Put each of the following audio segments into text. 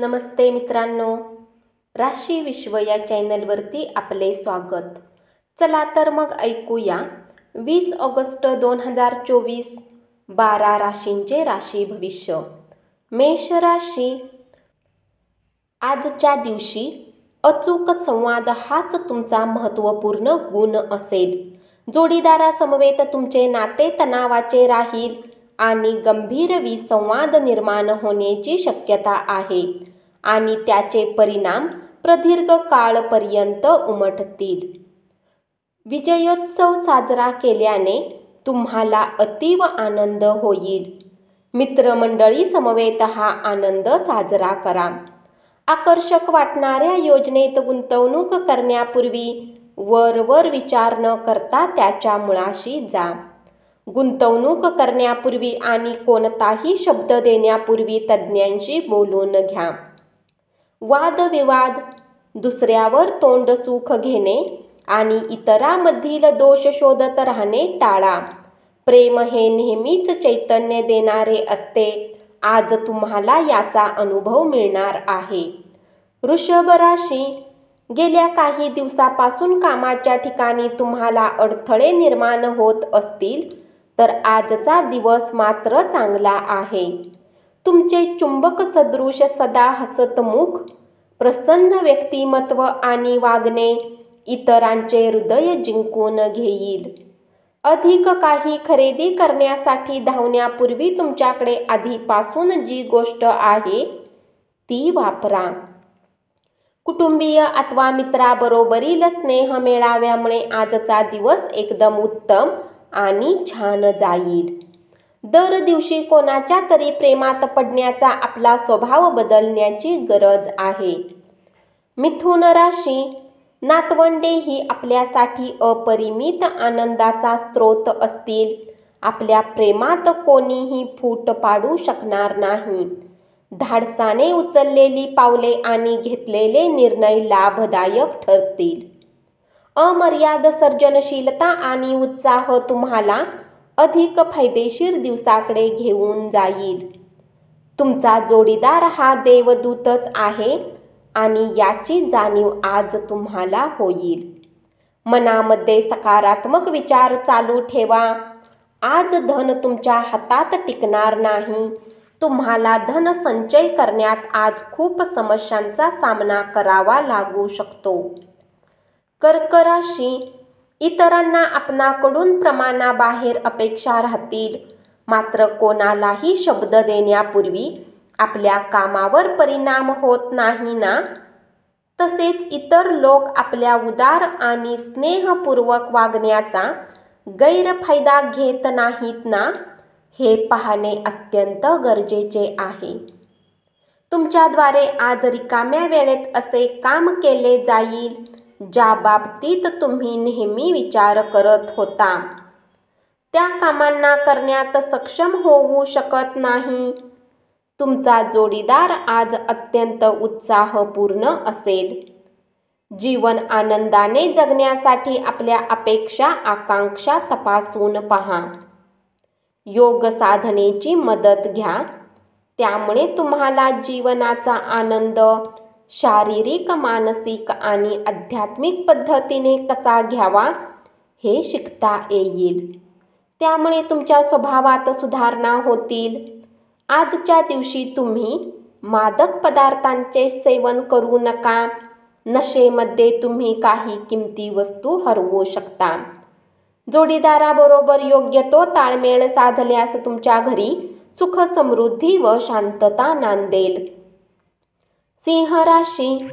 नमस्ते मित्रांनो, राशी विश्व या चॅनलवरती आपले स्वागत. चला तर मग ऐकूया 20 ऑगस्ट 2024 12 राशींचे राशी भविष्य. मेष राशी. आजच्या दिवशी अचूक संवाद हाच तुमचा महत्त्वपूर्ण गुण असेल. जोडीदारासमवेत तुमचे नाते तणावाचे राहील आणि गंभीर विसंवाद निर्माण होण्याची शक्यता आहे आणि त्याचे परिणाम प्रदीर्घ काळपर्यंत उमटतील. विजयोत्सव साजरा केल्याने तुम्हाला अतीव आनंद होईल. मित्रमंडळी समवेत हा आनंद साजरा करा. आकर्षक वाटणाऱ्या योजनेत गुंतवणूक करण्यापूर्वी वरवर विचार न करता त्याच्या मुळाशी जा. गुंतवणूक करण्यापूर्वी आणि कोणताही शब्द देण्यापूर्वी तज्ज्ञांशी बोलून घ्या. वादविवाद, दुसऱ्यावर तोंडसुख घेणे आणि इतरांमधील दोष शोधत राहणे टाळा. प्रेम हे नेहमीच चैतन्य देणारे असते. आज तुम्हाला याचा अनुभव मिळणार आहे. वृषभ राशी. गेल्या काही दिवसापासून कामाच्या ठिकाणी तुम्हाला अडथळे निर्माण होत असतील तर आजचा दिवस मात्र चांगला आहे. तुमचे चुंबक सदृश सदा हसतमुख, प्रसन्न व्यक्तिमत्व आणि वागणे इतरांचे हृदय जिंकून घेईल. अधिक काही खरेदी करण्यासाठी धावण्यापूर्वी तुमच्याकडे आधीपासून जी गोष्ट आहे ती वापरा. कुटुंबीय अथवा मित्राबरोबरील स्नेह मेळाव्यामुळे आजचा दिवस एकदम उत्तम आणि छान जाईल. दर दिवशी कोणाच्या तरी प्रेमात पडण्याचा आपला स्वभाव बदलण्याची गरज आहे. मिथुन राशी. नातवंडे ही आपल्यासाठी अपरिमित आनंदाचा स्रोत असतील. आपल्या प्रेमात कोणीही फूट पाडू शकणार नाही. धाडसाने उचललेली पावले आणि घेतलेले निर्णय लाभदायक ठरतील. अमर्याद सर्जनशीलता आणि उत्साह तुम्हाला अधिक फायदेशीर दिवसाकडे घेऊन जाईल. तुमचा जोडीदार हा देवदूतच आहे आणि याची जाणीव आज तुम्हाला होईल. मनामध्ये सकारात्मक विचार चालू ठेवा. आज धन तुमच्या हातात टिकणार नाही. तुम्हाला धन संचय करण्यात आज खूप समस्यांचा सामना करावा लागू शकतो. कर्क राशी. इतरांना आपणाकडून प्रमाणाबाहेर अपेक्षा राहतील. मात्र कोणालाही शब्द देण्यापूर्वी आपल्या कामावर परिणाम होत नाही ना? तसेच इतर लोक आपल्या उदार आणि स्नेहपूर्वक वागण्याचा गैरफायदा घेत नाहीत ना, हे पाहणे अत्यंत गरजेचे आहे. तुमच्याद्वारे आज रिकाम्या वेळेत असे काम केले जाईल ज्या बाबतीत तुम्ही नेहमी विचार करत होता. त्या कामांना करण्यात सक्षम होऊ शकत नाही. तुमचा जोडीदार आज अत्यंत उत्साहपूर्ण असेल. जीवन आनंदाने जगण्यासाठी आपल्या अपेक्षा आकांक्षा तपासून पहा. योग साधनेची मदत घ्या. त्यामुळे तुम्हाला जीवनाचा आनंद शारीरिक, मानसिक आणि आध्यात्मिक पद्धतीने कसा घ्यावा हे शिकता येईल. त्यामुळे तुमच्या स्वभावात सुधारणा होतील. आजच्या दिवशी तुम्ही मादक पदार्थांचे सेवन करू नका. नशेमध्ये तुम्ही काही किमती वस्तू हरवू शकता. जोडीदाराबरोबर योग्य तो ताळमेळ साधल्यास तुमच्या घरी सुख, समृद्धी व शांतता नांदेल. सिंह राशी.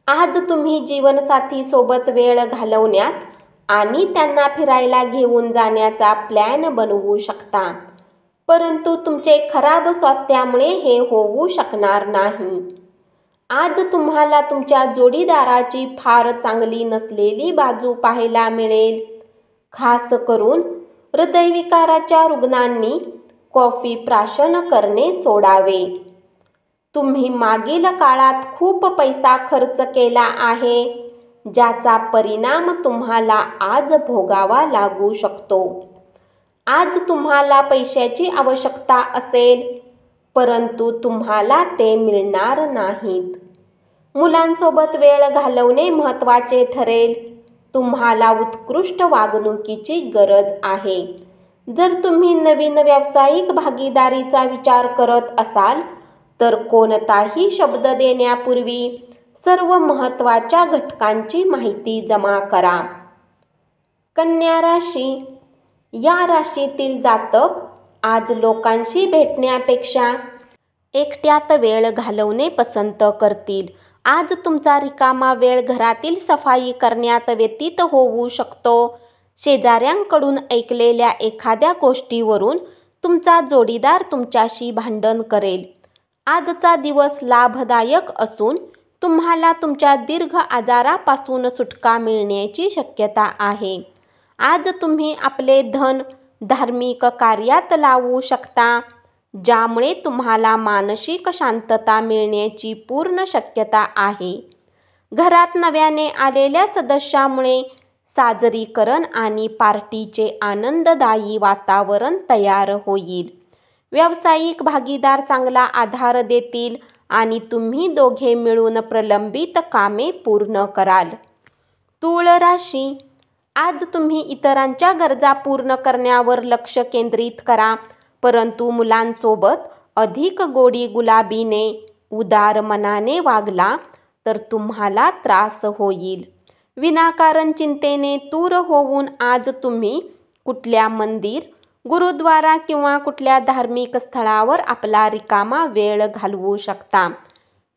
आज तुम्ही जीवनसाथी सोबत वेळ घालवण्यात आणि त्यांना फिरायला घेऊन जाण्याचा प्लॅन बनवू शकता. परंतु तुमचे खराब स्वास्थ्यामुळे हे होऊ शकणार नाही. आज तुम्हाला तुमच्या जोडीदाराची फार चांगली नसलेली बाजू पाहायला मिळेल. खास करून हृदयविकाराच्या रुग्णांनी कॉफी प्राशन करणे सोडावे. तुम्ही मागील काळात खूप पैसा खर्च केला आहे, ज्याचा परिणाम तुम्हाला आज भोगावा लागू शकतो. आज तुम्हाला पैशाची आवश्यकता असेल, परंतु तुम्हाला ते मिळणार नाहीत. मुलांसोबत वेळ घालवणे महत्त्वाचे ठरेल. तुम्हाला उत्कृष्ट वागणुकीची गरज आहे. जर तुम्ही नवीन व्यावसायिक भागीदारीचा विचार करत असाल तर कोणताही शब्द देण्यापूर्वी सर्व महत्त्वाच्या घटकांची माहिती जमा करा. कन्या राशी. या राशीतील जातक आज लोकांशी भेटण्यापेक्षा एकट्यात वेळ घालवणे पसंत करतील. आज तुमचा रिकामा वेळ घरातील सफाई करण्यात व्यतीत होऊ शकतो. शेजाऱ्यांकडून ऐकलेल्या एखाद्या गोष्टीवरून तुमचा जोडीदार तुमच्याशी भांडण करेल. आजचा दिवस लाभदायक असून तुम्हाला तुमच्या दीर्घ आजारापासून सुटका मिळण्याची शक्यता आहे. आज तुम्ही आपले धन धार्मिक कार्यात लावू शकता, ज्यामुळे तुम्हाला मानसिक शांतता मिळण्याची पूर्ण शक्यता आहे. घरात नव्याने आलेल्या सदस्यामुळे साजरीकरण आणि पार्टीचे आनंददायी वातावरण तयार होईल. व्यावसायिक भागीदार चांगला आधार देतील आणि तुम्ही दोघे मिळून प्रलंबित कामे पूर्ण कराल. तूळ राशी. आज तुम्ही इतरांच्या गरजा पूर्ण करण्यावर लक्ष केंद्रित करा, परंतु मुलांसोबत अधिक गोडी गुलाबीने उदार मनाने वागला तर तुम्हाला त्रास होईल. विनाकारण चिंतेने तूर होऊन आज तुम्ही कुठल्या मंदिर, गुरुद्वारा किंवा कुठल्या धार्मिक स्थळावर आपला रिकामा वेळ घालवू शकता.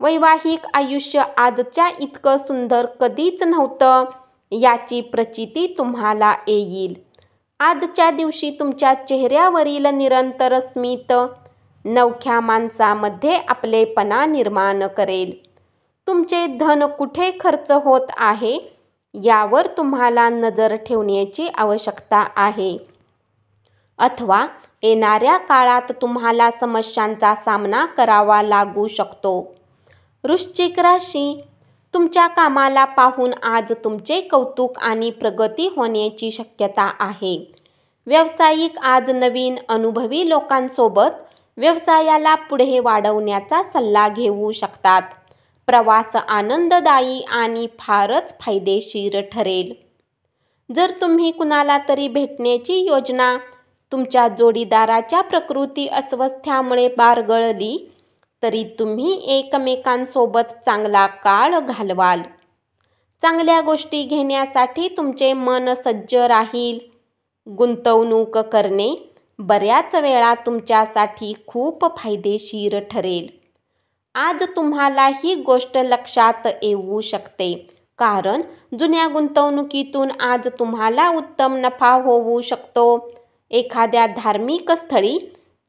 वैवाहिक आयुष्य आजच्या इतकं सुंदर कधीच नव्हतं याची प्रचिती तुम्हाला येईल. आजच्या दिवशी तुमच्या चेहऱ्यावरील निरंतर स्मित नवख्या माणसामध्ये आपलेपणा निर्माण करेल. तुमचे धन कुठे खर्च होत आहे यावर तुम्हाला नजर ठेवण्याची आवश्यकता आहे, अथवा येणाऱ्या काळात तुम्हाला समस्यांचा सामना करावा लागू शकतो. वृश्चिक राशी. तुमच्या कामाला पाहून आज तुमचे कौतुक आणि प्रगती होण्याची शक्यता आहे. व्यावसायिक आज नवीन अनुभवी लोकांसोबत व्यवसायाला पुढे वाढवण्याचा सल्ला घेऊ शकतात. प्रवास आनंददायी आणि फारच फायदेशीर ठरेल. जर तुम्ही कुणाला तरी भेटण्याची योजना तुमच्या जोडीदाराच्या प्रकृती अस्वस्थ्यामुळे बारगळली तरी तुम्ही एकमेकांसोबत चांगला काळ घालवाल. चांगल्या गोष्टी घेण्यासाठी तुमचे मन सज्ज राहील. गुंतवणूक करणे बऱ्याच वेळा तुमच्यासाठी खूप फायदेशीर ठरेल. आज तुम्हाला ही गोष्ट लक्षात येऊ शकते, कारण जुन्या गुंतवणुकीतून आज तुम्हाला उत्तम नफा होऊ शकतो. एखाद्या धार्मिक स्थळी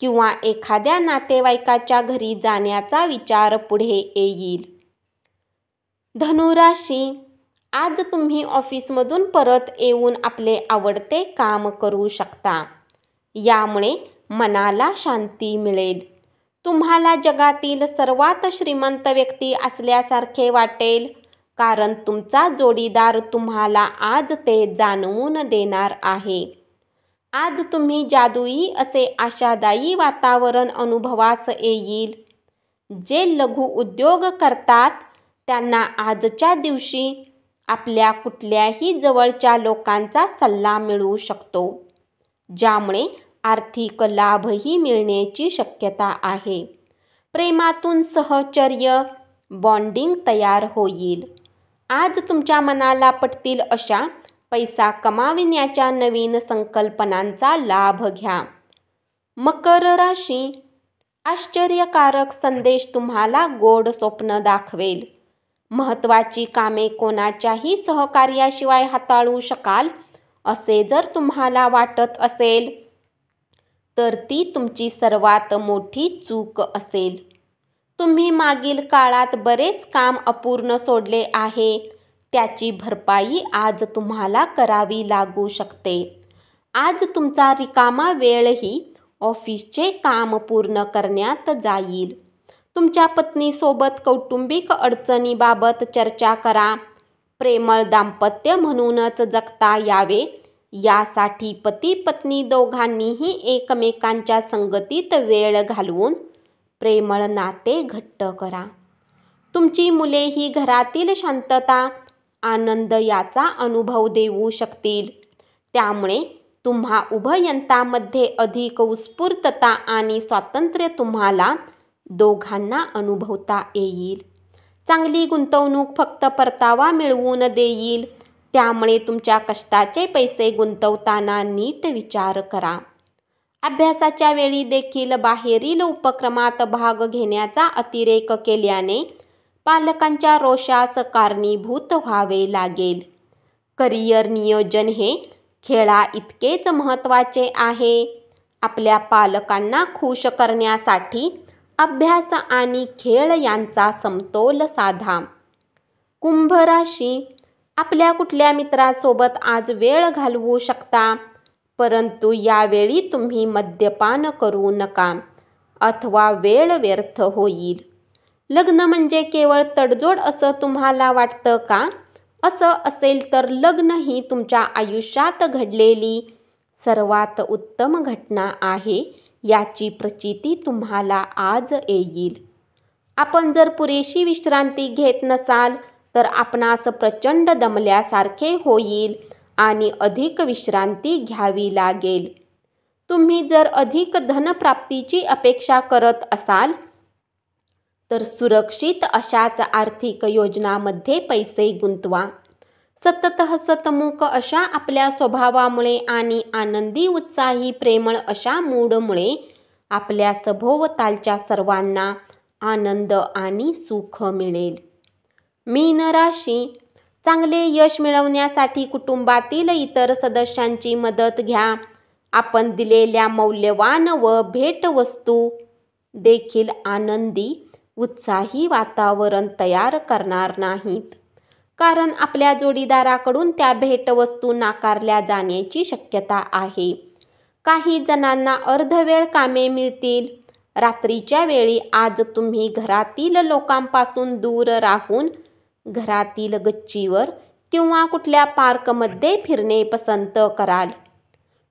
किंवा एखाद्या नातेवाईकाच्या घरी जाण्याचा विचार पुढे येईल. धनुराशी. आज तुम्ही ऑफिसमधून परत येऊन आपले आवडते काम करू शकता. यामुळे मनाला शांती मिळेल. तुम्हाला जगातील सर्वात श्रीमंत व्यक्ती असल्यासारखे वाटेल, कारण तुमचा जोडीदार तुम्हाला आज ते जाणवून देणार आहे. आज तुम्ही जादुई असे आशादायी वातावरण अनुभवास येईल. जे लघु उद्योग करतात त्यांना आजच्या दिवशी आपल्या कुठल्याही जवळच्या लोकांचा सल्ला मिळू शकतो, ज्यामुळे आर्थिक लाभही मिळण्याची शक्यता आहे. प्रेमातून सहचर्य बॉन्डिंग तयार होईल. आज तुमच्या मनाला पटतील अशा पैसा कमाविण्याच्या नवीन संकल्पनांचा लाभ घ्या. मकर राशी. आश्चर्यकारक संदेश तुम्हाला गोड स्वप्न दाखवेल. महत्त्वाची कामे कोणाच्याही सहकार्याशिवाय हाताळू शकाल असे जर तुम्हाला वाटत असेल तर ती तुमची सर्वात मोठी चूक असेल. तुम्ही मागील काळात बरेच काम अपूर्ण सोडले आहे, त्याची भरपाई आज तुम्हाला करावी लागू शकते. आज तुमचा रिकामा वेळही ऑफिसचे काम पूर्ण करण्यात जाईल. तुमच्या पत्नीसोबत कौटुंबिक अडचणीबाबत चर्चा करा. प्रेमळ दाम्पत्य म्हणूनच जगता यावे यासाठी पती पत्नी दोघांनीही एकमेकांच्या संगतीत वेळ घालवून प्रेमळ नाते घट्ट करा. तुमची मुलेही घरातील शांतता, आनंद याचा अनुभव देऊ शकतील. त्यामुळे तुम्हा उभयतांमध्ये अधिक उत्स्फूर्तता आणि स्वातंत्र्य तुम्हाला दोघांना अनुभवता येईल. चांगली गुंतवणूक फक्त परतावा मिळवून देईल. त्यामुळे तुमच्या कष्टाचे पैसे गुंतवताना नीट विचार करा. अभ्यासाच्या वेळी देखील बाहेरील उपक्रमात भाग घेण्याचा अतिरेक केल्याने पालकांच्या रोषास कारणीभूत व्हावे लागेल. करिअर नियोजन हे खेळा इतकेच महत्त्वाचे आहे. आपल्या पालकांना खुश करण्यासाठी अभ्यास आणि खेळ यांचा समतोल साधा. कुंभ राशी, आपल्या कुठल्या मित्रासोबत आज वेळ घालवू शकता, परंतु यावेळी तुम्ही मद्यपान करू नका अथवा वेळ व्यर्थ होईल. लग्न म्हणजे केवळ तडजोड असं तुम्हाला वाटतं का? असं असेल तर लग्न ही तुमच्या आयुष्यात घडलेली सर्वात उत्तम घटना आहे याची प्रचिती तुम्हाला आज येईल. आपण जर पुरेशी विश्रांती घेत नसाल तर आपणास प्रचंड दमल्यासारखे होईल आणि अधिक विश्रांती घ्यावी लागेल. तुम्ही जर अधिक धनप्राप्तीची अपेक्षा करत असाल तर सुरक्षित अशाच आर्थिक योजनांमध्ये पैसे गुंतवा. सतत हसतमुख अशा आपल्या स्वभावामुळे आणि आनंदी, उत्साही, प्रेमळ अशा मूडमुळे आपल्या सभोवतालच्या सर्वांना आनंद आणि सुख मिळेल. मीन राशी, चांगले यश मिळवण्यासाठी कुटुंबातील इतर सदस्यांची मदत घ्या. आपण दिलेल्या मौल्यवान व भेटवस्तू देखील आनंदी, उत्साही वातावरण तयार करणार नाहीत, कारण आपल्या जोडीदाराकडून त्या भेटवस्तू नाकारल्या जाण्याची शक्यता आहे. काही जणांना अर्धवेळ कामे मिळतील. रात्रीच्या वेळी आज तुम्ही घरातील लोकांपासून दूर राहून घरातील गच्चीवर किंवा कुठल्या पार्कमध्ये फिरणे पसंत कराल.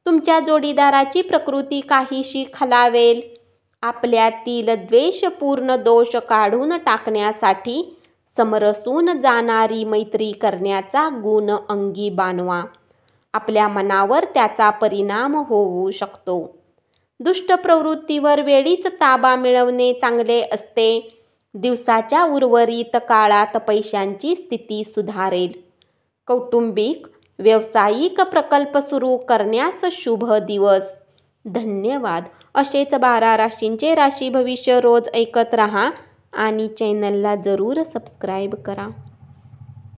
तुमच्या जोडीदाराची प्रकृती काहीशी खालावेल. आपल्यातील द्वेषपूर्ण दोष काढून टाकण्यासाठी समरसून जाणारी मैत्री करण्याचा गुण अंगी बाणवा. आपल्या मनावर त्याचा परिणाम होऊ शकतो. दुष्ट प्रवृत्तीवर वेळीच ताबा मिळवणे चांगले असते. दिवसाच्या उर्वरित काळात पैशांची स्थिती सुधारेल. कौटुंबिक, व्यावसायिक प्रकल्प सुरू करण्यास शुभ दिवस. धन्यवाद. असेच 12 राशींचे राशी भविष्य रोज ऐकत रहा आणि चॅनलला जरूर सबस्क्राईब करा.